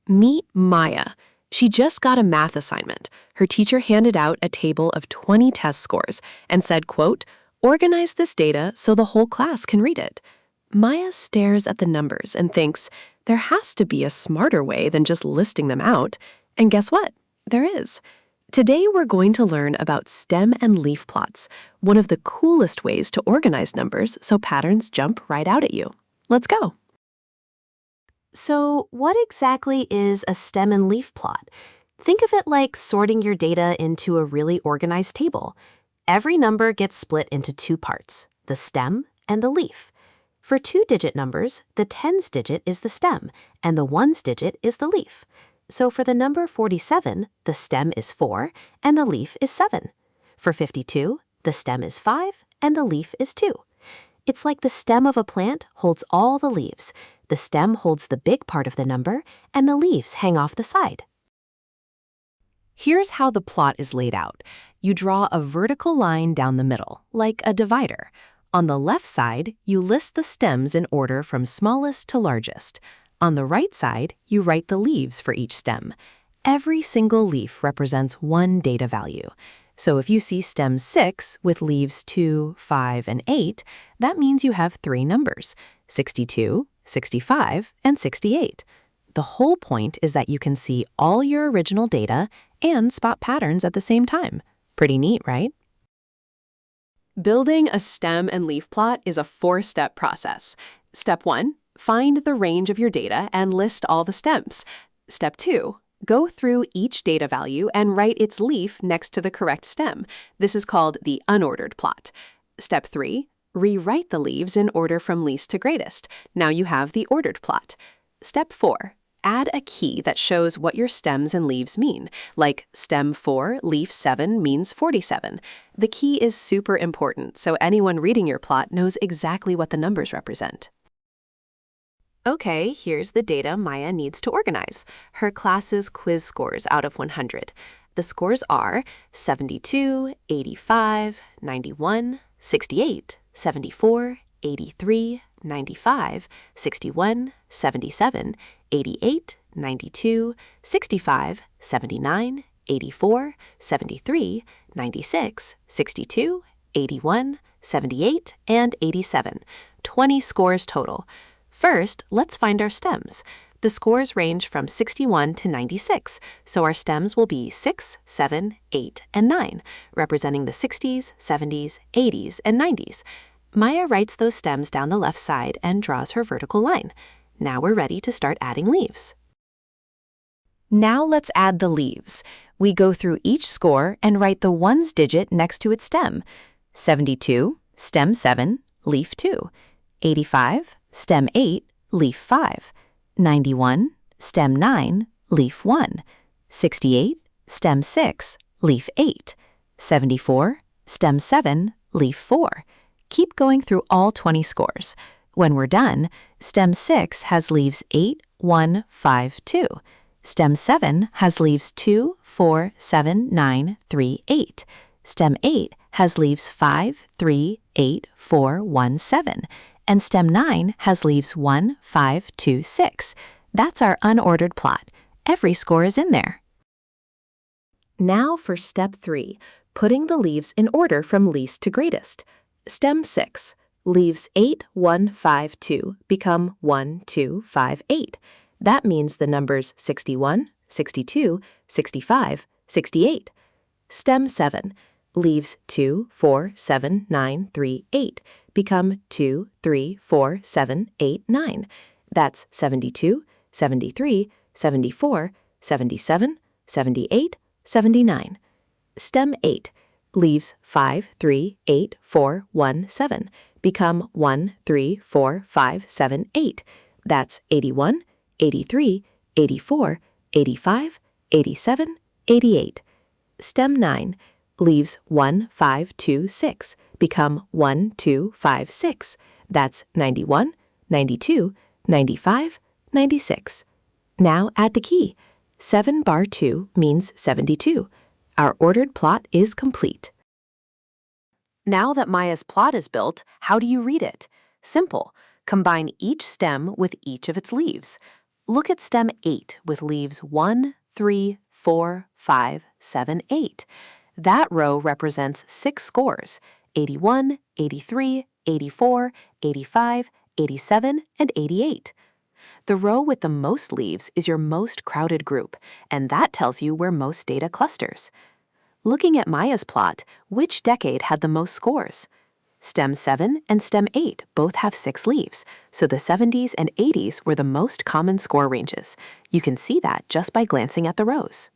Meet Maya. She just got a math assignment. Her teacher handed out a table of 20 test scores and said, quote, "Organize this data so the whole class can read it." Maya stares at the numbers and thinks, there has to be a smarter way than just listing them out. And guess what? There is. Today we're going to learn about stem and leaf plots, one of the coolest ways to organize numbers so patterns jump right out at you. Let's go. So, what exactly is a stem and leaf plot? Think of it like sorting your data into a really organized table. Every number gets split into two parts, the stem and the leaf. For two-digit numbers, the tens digit is the stem, and the ones digit is the leaf. So for the number 47, the stem is 4, and the leaf is 7. For 52, the stem is 5, and the leaf is 2. It's like the stem of a plant holds all the leaves. The stem holds the big part of the number, and the leaves hang off the side. Here's how the plot is laid out. You draw a vertical line down the middle, like a divider. On the left side, you list the stems in order from smallest to largest. On the right side, you write the leaves for each stem. Every single leaf represents one data value. So if you see stem 6 with leaves 2, 5, and 8, that means you have three numbers, 62, 65, and 68. The whole point is that you can see all your original data and spot patterns at the same time. Pretty neat, right? Building a stem and leaf plot is a four-step process. Step 1, find the range of your data and list all the stems. Step 2, go through each data value and write its leaf next to the correct stem. This is called the unordered plot. Step 3, rewrite the leaves in order from least to greatest. Now you have the ordered plot. Step 4, add a key that shows what your stems and leaves mean, like stem 4, leaf 7 means 47. The key is super important, so anyone reading your plot knows exactly what the numbers represent. Okay, here's the data Maya needs to organize. Her class's quiz scores out of 100. The scores are 72, 85, 91, 68, 74, 83, 95, 61, 77, 88, 92, 65, 79, 84, 73, 96, 62, 81, 78, and 87. 20 scores total. First, let's find our stems. The scores range from 61 to 96, so our stems will be 6, 7, 8, and 9, representing the 60s, 70s, 80s, and 90s. Maya writes those stems down the left side and draws her vertical line. Now we're ready to start adding leaves. Now let's add the leaves. We go through each score and write the ones digit next to its stem. 72, stem 7, leaf 2. 85, stem 8, leaf 5. 91, stem 9, leaf 1. 68, stem 6, leaf 8. 74, stem 7, leaf 4. Keep going through all 20 scores. When we're done, stem 6 has leaves 8, 1, 5, 2. Stem 7 has leaves 2, 4, 7, 9, 3, 8. Stem 8 has leaves 5, 3, 8, 4, 1, 7. And stem 9 has leaves 1, 5, 2, 6. That's our unordered plot. Every score is in there. Now for step 3, putting the leaves in order from least to greatest. Stem 6, leaves 8, 1, 5, 2 become 1, 2, 5, 8. That means the numbers 61, 62, 65, 68. Stem 7, leaves 2, 4, 7, 9, 3, 8 become 2, 3, 4, 7, 8, 9. That's 72, 73, 74, 77, 78, 79. Stem 8, leaves 5, 3, 8, 4, 1, 7 become 1, 3, 4, 5, 7, 8. That's 81, 83, 84, 85, 87, 88. Stem 9, leaves 1, 5, 2, 6 become 1, 2, 5, 6. That's 91, 92, 95, 96. Now add the key. 7 bar 2 means 72. Our ordered plot is complete. Now that Maya's plot is built, how do you read it? Simple. Combine each stem with each of its leaves. Look at stem 8 with leaves 1, 3, 4, 5, 7, 8. That row represents 6 scores: 81, 83, 84, 85, 87, and 88. The row with the most leaves is your most crowded group, and that tells you where most data clusters. Looking at Maya's plot, which decade had the most scores? Stem 7 and stem 8 both have 6 leaves, so the 70s and 80s were the most common score ranges. You can see that just by glancing at the rows.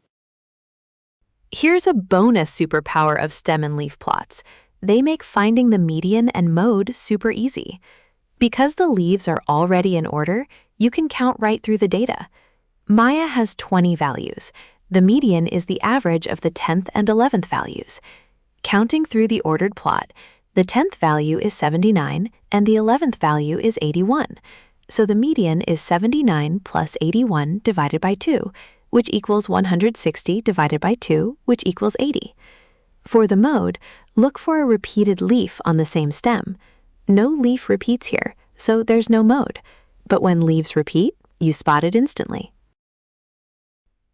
Here's a bonus superpower of stem and leaf plots. They make finding the median and mode super easy. Because the leaves are already in order, you can count right through the data. Maya has 20 values. The median is the average of the 10th and 11th values. Counting through the ordered plot, the 10th value is 79 and the 11th value is 81. So the median is 79 plus 81 divided by 2, which equals 160 divided by 2, which equals 80. For the mode, look for a repeated leaf on the same stem. No leaf repeats here, so there's no mode. But when leaves repeat, you spot it instantly.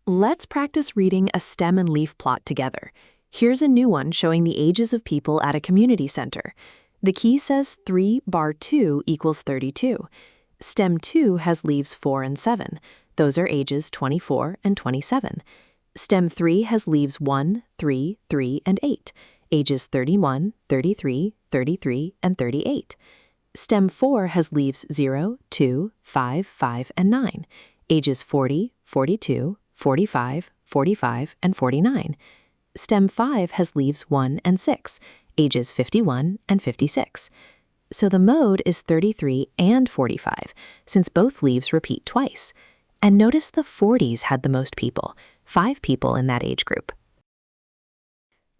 Let's practice reading a stem and leaf plot together. Here's a new one showing the ages of people at a community center. The key says 3 bar 2 equals 32. Stem 2 has leaves 4 and 7. Those are ages 24 and 27. Stem 3 has leaves 1, 3, 3, and 8. Ages 31, 33, 33, and 38. Stem 4 has leaves 0, 2, 5, 5, and 9. Ages 40, 42, 45, 45, and 49. Stem 5 has leaves 1 and 6, ages 51 and 56. So the mode is 33 and 45, since both leaves repeat twice. And notice the 40s had the most people, 5 people in that age group.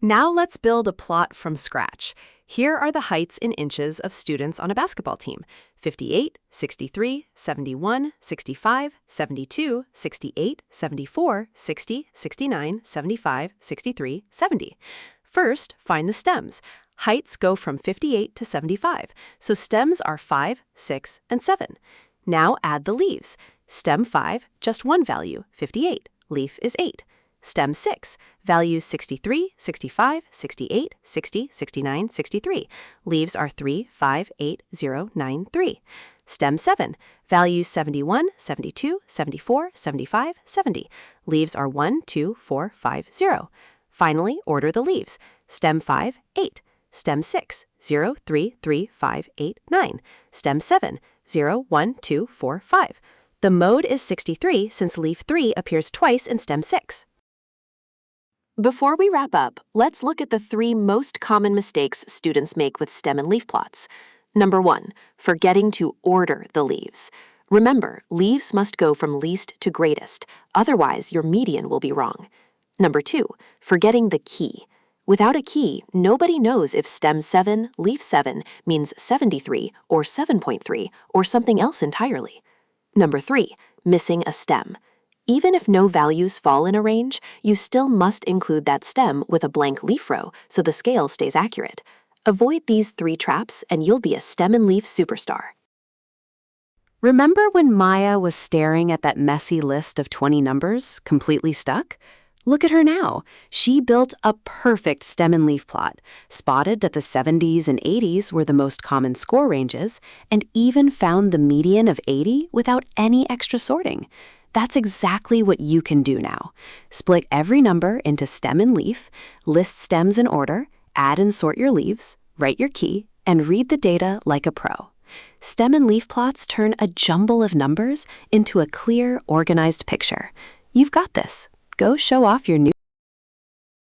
Now let's build a plot from scratch. Here are the heights in inches of students on a basketball team: 58, 63, 71, 65, 72, 68, 74, 60, 69, 75, 63, 70. First, find the stems. Heights go from 58 to 75, so stems are 5, 6, and 7. Now add the leaves. Stem 5, just one value, 58. Leaf is 8. Stem 6, values 63, 65, 68, 60, 69, 63. Leaves are 3, 5, 8, 0, 9, 3. Stem 7, values 71, 72, 74, 75, 70. Leaves are 1, 2, 4, 5, 0. Finally, order the leaves. Stem 5, 8. Stem 6, 0, 3, 3, 5, 8, 9. Stem 7, 0, 1, 2, 4, 5. The mode is 63 since leaf 3 appears twice in stem 6. Before we wrap up, let's look at the 3 most common mistakes students make with stem and leaf plots. Number 1, forgetting to order the leaves. Remember, leaves must go from least to greatest, otherwise your median will be wrong. Number 2, forgetting the key. Without a key, nobody knows if stem 7, leaf 7 means 73 or 7.3 or something else entirely. Number 3, missing a stem. Even if no values fall in a range, you still must include that stem with a blank leaf row so the scale stays accurate. Avoid these 3 traps and you'll be a stem and leaf superstar. Remember when Maya was staring at that messy list of 20 numbers, completely stuck? Look at her now. She built a perfect stem and leaf plot, spotted that the 70s and 80s were the most common score ranges, and even found the median of 80 without any extra sorting. That's exactly what you can do now. Split every number into stem and leaf, list stems in order, add and sort your leaves, write your key, and read the data like a pro. Stem and leaf plots turn a jumble of numbers into a clear, organized picture. You've got this. Go show off your new